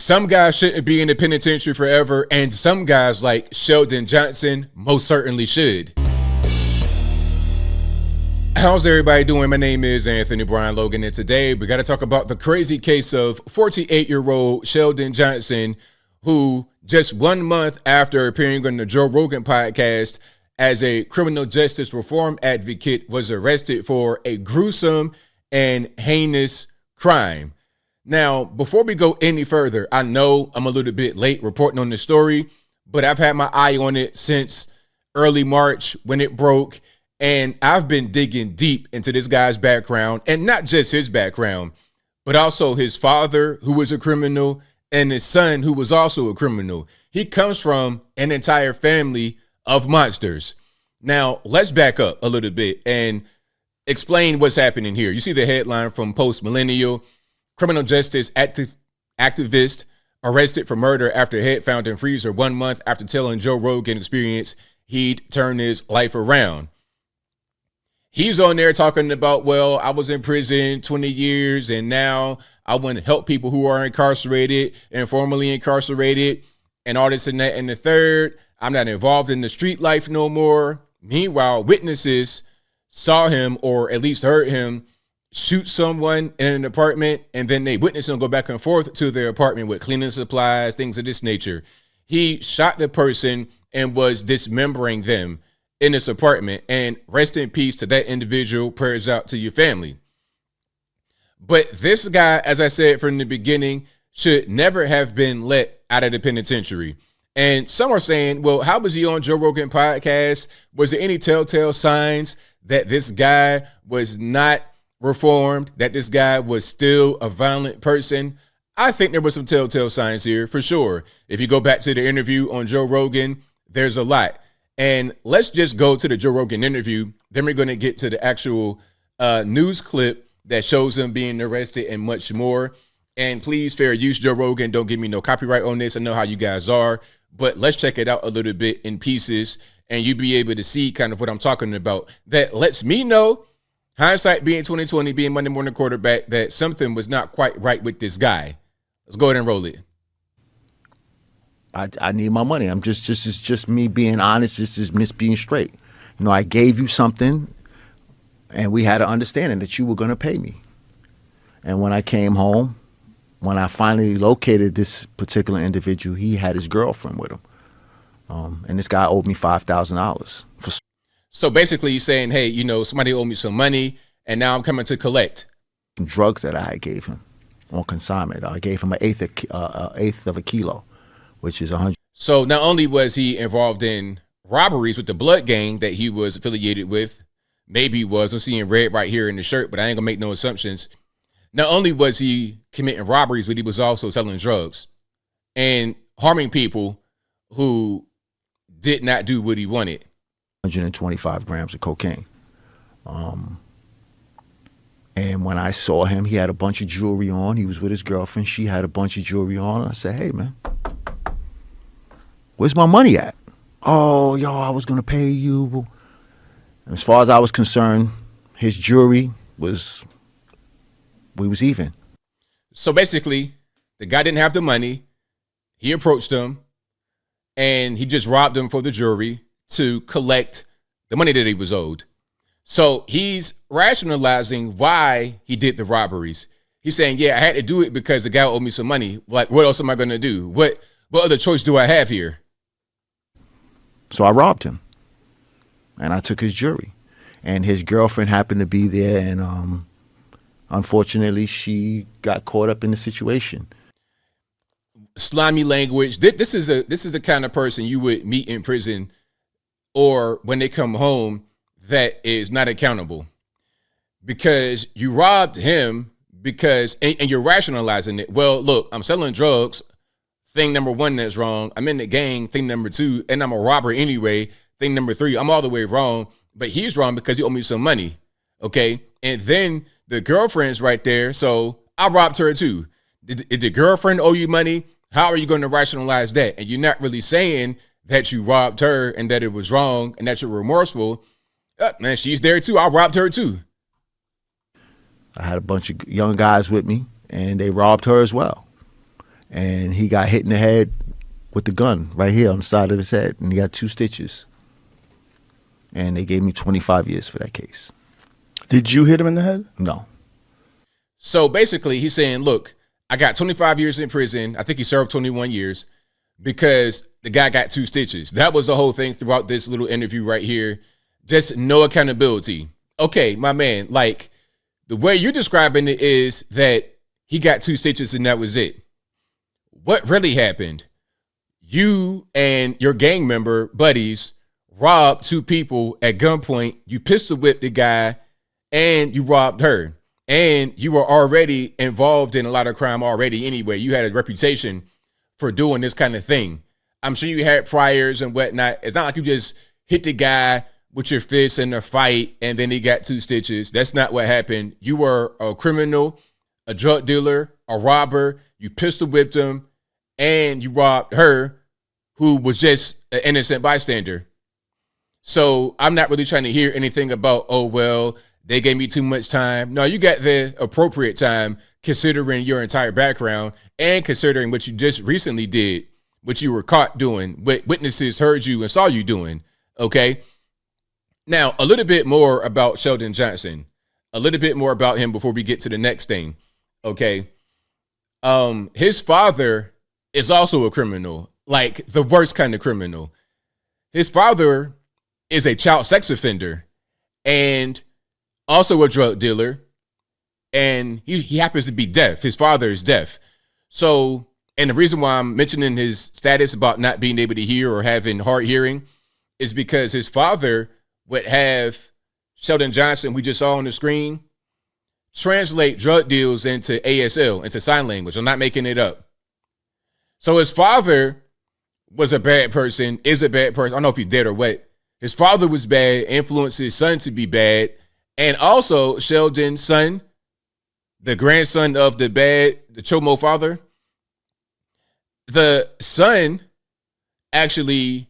some guys shouldn't be in the penitentiary forever, and some guys like Sheldon Johnson most certainly should. How's everybody doing? My name is Anthony Brian Logan, and today we got to talk about the crazy case of 48-year-old Sheldon Johnson, who just 1 month after appearing on the Joe Rogan podcast as a criminal justice reform advocate was arrested for a gruesome and heinous crime. Now, before we go any further, I know I'm a little bit late reporting on this story, but I've had my eye on it since early March when it broke. And I've been digging deep into this guy's background, and not just his background, but also his father, who was a criminal, and his son, who was also a criminal. He comes from an entire family of monsters. Now, let's back up a little bit and explain what's happening here. You see the headline from Post Millennial: criminal justice activist arrested for murder after head found in freezer 1 month after telling Joe Rogan experience he'd turn his life around. He's on there talking about, well, I was in prison 20 years and now I want to help people who are incarcerated and formerly incarcerated and all this and that and the third. I'm not involved in the street life no more. Meanwhile, witnesses saw him, or at least heard him, shoot someone in an apartment, and then they witnessed him go back and forth to their apartment with cleaning supplies, things of this nature. He shot the person and was dismembering them in this apartment, and rest in peace to that individual. Prayers out to your family. But this guy, as I said from the beginning, should never have been let out of the penitentiary. And some are saying, well, how was he on Joe Rogan podcast? Was there any telltale signs that this guy was not reformed, that this guy was still a violent person? I think there were some telltale signs here for sure. If you go back to the interview on Joe Rogan, there's a lot. And let's just go to the Joe Rogan interview. Then we're going to get to the actual news clip that shows him being arrested and much more. And please, fair use, Joe Rogan, don't give me no copyright on this. I know how you guys are, but let's check it out a little bit in pieces, and you'll be able to see kind of what I'm talking about. That lets me know, hindsight being 2020, being Monday morning quarterback, that something was not quite right with this guy. Let's go ahead and roll it. I need my money. It's just me being honest. This is me being straight. You know, I gave you something, and we had an understanding that you were going to pay me. And when I came home, when I finally located this particular individual, he had his girlfriend with him. And this guy owed me $5,000. So basically you're saying, hey, you know, somebody owed me some money, and now I'm coming to collect. Drugs that I gave him on consignment. I gave him an eighth of a kilo, which is 100. So not only was he involved in robberies with the blood gang that he was affiliated with, maybe he was, I'm seeing red right here in the shirt, but I ain't gonna make no assumptions. Not only was he committing robberies, but he was also selling drugs and harming people who did not do what he wanted. 125 grams of cocaine. And when I saw him, he had a bunch of jewelry on. He was with his girlfriend. She had a bunch of jewelry on. And I said, hey, man, where's my money at? Oh, yo, I was going to pay you. And as far as I was concerned, his jewelry we was even. So basically, the guy didn't have the money. He approached him, and he just robbed him for the jewelry to collect the money that he was owed. So he's rationalizing why he did the robberies. He's saying, yeah, I had to do it because the guy owed me some money. Like, what else am I going to do? What other choice do I have here? So I robbed him, and I took his jewelry, and his girlfriend happened to be there, and unfortunately, she got caught up in the situation. Slimy language. This is the kind of person you would meet in prison, or when they come home, that is not accountable, because you robbed him and you're rationalizing it. Well, look, I'm selling drugs. Thing number one that's wrong. I'm in the gang. Thing number two, and I'm a robber anyway. Thing number three, I'm all the way wrong. But he's wrong because he owed me some money. Okay. And then the girlfriend's right there. So I robbed her too. Did the girlfriend owe you money? How are you going to rationalize that? And you're not really saying that you robbed her and that it was wrong and that you're remorseful. Man, she's there too. I robbed her too. I had a bunch of young guys with me, and they robbed her as well. and he got hit in the head with the gun right here on the side of his head, and he got 2 stitches. And they gave me 25 years for that case. Did you hit him in the head? No. So basically, he's saying, look, I got 25 years in prison. I think he served 21 years because the guy got 2 stitches. That was the whole thing throughout this little interview right here. Just no accountability. Okay, my man, like the way you're describing it is that he got 2 stitches and that was it. What really happened? You and your gang member buddies robbed 2 people at gunpoint. You pistol whipped the guy and you robbed her. And you were already involved in a lot of crime already anyway. You had a reputation for doing this kind of thing. I'm sure you had priors and whatnot. It's not like you just hit the guy with your fist in a fight and then he got 2 stitches. That's not what happened. You were a criminal, a drug dealer, a robber. You pistol whipped him and you robbed her, who was just an innocent bystander. So I'm not really trying to hear anything about, oh, well, they gave me too much time. No, you got the appropriate time considering your entire background and considering what you just recently did, what you were caught doing, what witnesses heard you and saw you doing, okay? Now, a little bit more about Sheldon Johnson, a little bit more about him before we get to the next thing, okay? His father is also a criminal, like the worst kind of criminal. His father is a child sex offender and also a drug dealer, and he happens to be deaf. His father is deaf. So, and the reason why I'm mentioning his status about not being able to hear or having hard hearing is because his father would have Sheldon Johnson, we just saw on the screen, translate drug deals into ASL, into sign language. I'm not making it up. So his father was a bad person, is a bad person. I don't know if he's dead or what. His father was bad, influenced his son to be bad. And also Sheldon's son, the grandson of the Chomo father, the son actually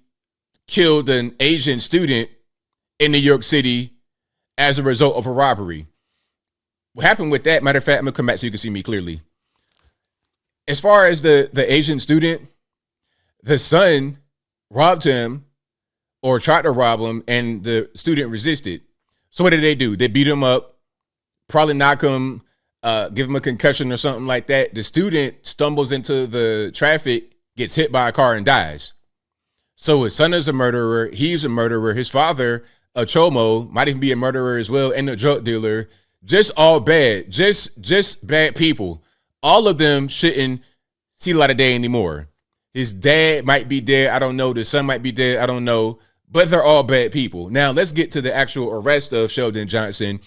killed an Asian student in New York City as a result of a robbery. What happened with that, matter of fact, I'm going to come back so you can see me clearly. As far as the Asian student, the son robbed him or tried to rob him, and the student resisted. So what did they do? They beat him up, probably knock him, give him a concussion or something like that. The student stumbles into the traffic, gets hit by a car and dies. So his son is a murderer. He's a murderer. His father, a chomo, might even be a murderer as well, and a drug dealer. Just all bad. Just bad people. All of them shouldn't see the light of day anymore. His dad might be dead. I don't know. The son might be dead. I don't know. But they're all bad people. Now, let's get to the actual arrest of Sheldon Johnson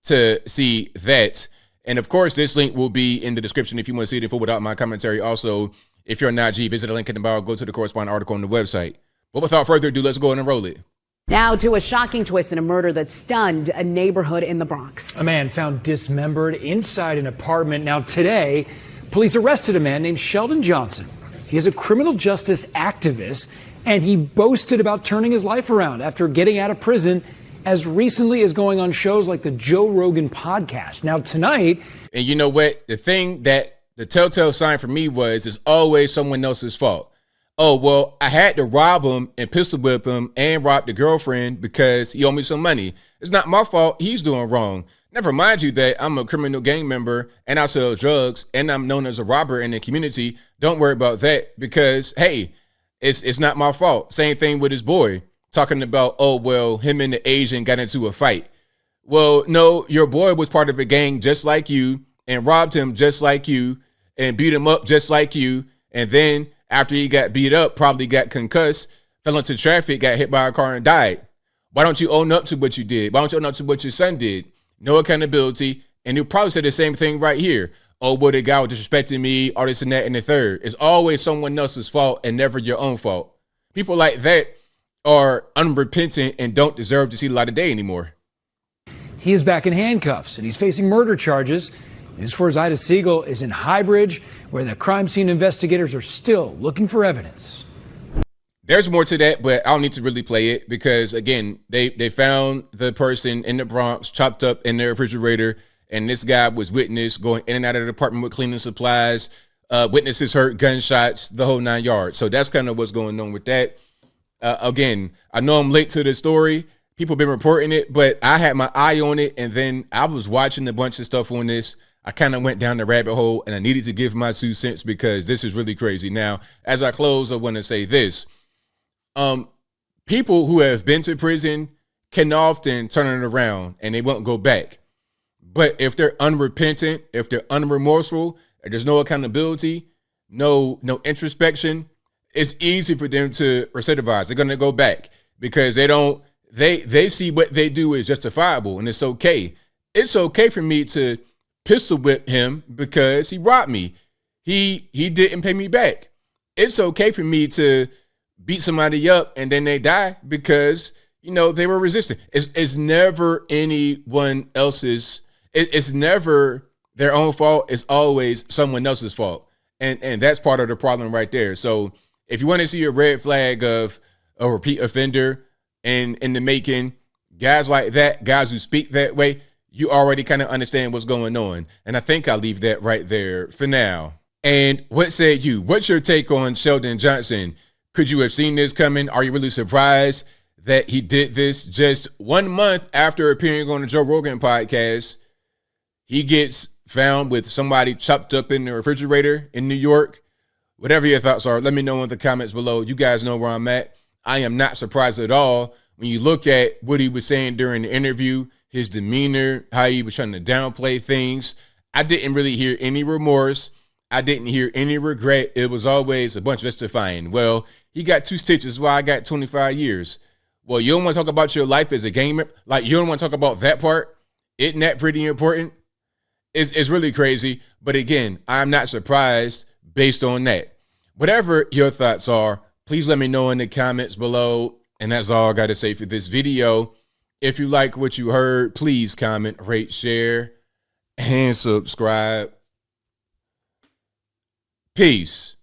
to see that. And, of course, this link will be in the description if you want to see it in full without my commentary. Also, if you're not G, visit the link in the bio, go to the corresponding article on the website. But without further ado, let's go ahead and roll it. Now to a shocking twist in a murder that stunned a neighborhood in the Bronx. A man found dismembered inside an apartment. Now today, police arrested a man named Sheldon Johnson. He is a criminal justice activist, and he boasted about turning his life around after getting out of prison as recently as going on shows like the Joe Rogan podcast. Now tonight... And you know what? The thing that the telltale sign for me was, it's always someone else's fault. Oh, well, I had to rob him and pistol whip him and rob the girlfriend because he owed me some money. It's not my fault. He's doing wrong. Never mind you that I'm a criminal gang member and I sell drugs and I'm known as a robber in the community. Don't worry about that because, hey, it's not my fault. Same thing with his boy talking about, oh, well, him and the Asian got into a fight. Well, no, your boy was part of a gang just like you and robbed him just like you and beat him up just like you. And then after he got beat up, probably got concussed, fell into traffic, got hit by a car and died. Why don't you own up to what you did? Why don't you own up to what your son did? No accountability. And he'll probably say the same thing right here. Oh, well, the guy was disrespecting me, all this and that and the third. It's always someone else's fault and never your own fault. People like that are unrepentant and don't deserve to see the light of day anymore. He is back in handcuffs and he's facing murder charges. News 4's Ida Siegel is in Highbridge, where the crime scene investigators are still looking for evidence. There's more to that, but I don't need to really play it because, again, they found the person in the Bronx chopped up in their refrigerator, and this guy was witnessed going in and out of the apartment with cleaning supplies, Witnesses heard gunshots, the whole 9 yards. So that's kind of what's going on with that. Again, I know I'm late to the story. People have been reporting it, but I had my eye on it, and then I was watching a bunch of stuff on this. I kind of went down the rabbit hole, and I needed to give my 2 cents because this is really crazy. Now, as I close, I want to say this. People who have been to prison can often turn it around, and they won't go back. But if they're unrepentant, if they're unremorseful, if there's no accountability, no introspection, it's easy for them to recidivize. They're going to go back because they see what they do is justifiable, and it's okay. It's okay for me to pistol whip him because he robbed me. He didn't pay me back. It's okay for me to beat somebody up and then they die because, they were resistant. It's never anyone else's. It's never their own fault. It's always someone else's fault. And that's part of the problem right there. So if you want to see a red flag of a repeat offender in the making, guys like that, guys who speak that way, you already kind of understand what's going on. And I think I'll leave that right there for now. And what say you? What's your take on Sheldon Johnson? Could you have seen this coming? Are you really surprised that he did this just 1 month after appearing on the Joe Rogan podcast? He gets found with somebody chopped up in the refrigerator in New York. Whatever your thoughts are, let me know in the comments below. You guys know where I'm at. I am not surprised at all when you look at what he was saying during the interview, his demeanor, how he was trying to downplay things. I didn't really hear any remorse. I didn't hear any regret. It was always a bunch of justifying. Well, he got 2 stitches while I got 25 years. Well, you don't want to talk about your life as a gamer? Like, you don't want to talk about that part? Isn't that pretty important? It's really crazy. But again, I'm not surprised based on that. Whatever your thoughts are, please let me know in the comments below. And that's all I got to say for this video. If you like what you heard, please comment, rate, share, and subscribe. Peace.